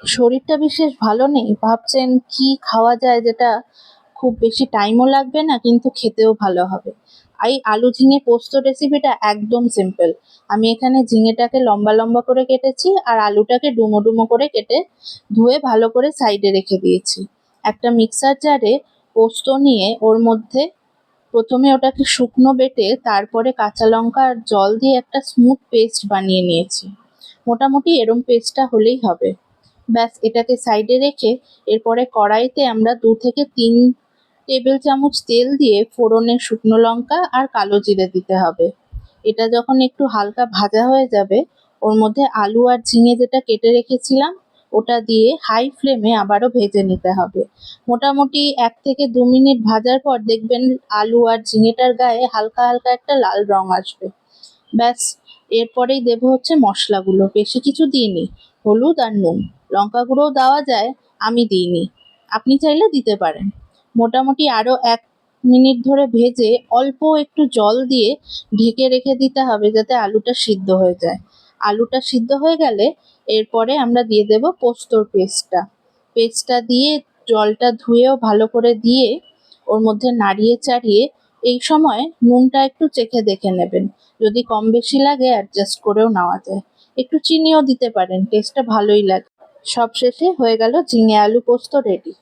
শরীরটা বিশেষ ভালো নেই, ভাবছেন কি খাওয়া যায় যেটা খুব বেশি টাইমও লাগবে না কিন্তু খেতেও ভালো হবে। এই আলু ঝিঙে পোস্ত রেসিপিটা একদম সিম্পল। আমি এখানে ঝিঙেটাকে লম্বা লম্বা করে কেটেছি আর আলুটাকে ডুমো ডুমো করে কেটে ধুয়ে ভালো করে সাইডে রেখে দিয়েছি। একটা মিক্সার জারে পোস্ত নিয়ে ওর মধ্যে প্রথমে ওটাকে শুকনো বেটে তারপরে কাঁচা লঙ্কা আর জল দিয়ে একটা স্মুথ পেস্ট বানিয়ে নিয়েছি। মোটামুটি এরম পেস্টটা হলেই হবে। ব্যাস, এটাকে সাইডে রেখে এরপরে কড়াইতে আমরা 2 থেকে 3 টেবিল চামচ তেল দিয়ে ফোড়নে শুকনো লঙ্কা আর কালো জিরে দিতে হবে। এটা যখন একটু হালকা ভাজা হয়ে যাবে ওর মধ্যে আলু আর ঝিঙে যেটা কেটে রেখেছিলাম ওটা দিয়ে হাই ফ্লেমে আবারও ভেজে নিতে হবে। মোটামুটি 1 থেকে 2 মিনিট ভাজার পর দেখবেন আলু আর ঝিঙেটার গায়ে হালকা হালকা একটা লাল রং আসবে। ব্যাস, এরপরেই দেবো হচ্ছে মশলাগুলো। বেশি কিছু দিইনি, হলুদ আর নুন। লঙ্কা গুঁড়োও দেওয়া যায়, আমি দিইনি, আপনি চাইলে দিতে পারেন। মোটামুটি আরও 1 মিনিট ধরে ভেজে অল্প একটু জল দিয়ে ঢেকে রেখে দিতে হবে যাতে আলুটা সিদ্ধ হয়ে যায়। আলুটা সিদ্ধ হয়ে গেলে এরপরে আমরা দিয়ে দেব পোস্তর পেস্টটা দিয়ে জলটা ধুয়েও ভালো করে দিয়ে ওর মধ্যে নাড়িয়ে চাড়িয়ে এই সময় নুনটা একটু চেখে দেখে নেবেন। যদি কম বেশি লাগে অ্যাডজাস্ট করেও নেওয়া যায়। একটু চিনিও দিতে পারেন, টেস্টটা ভালোই লাগে। সবশেষে হয়ে গেল ঝিঙে আলু পোস্ত রেডি।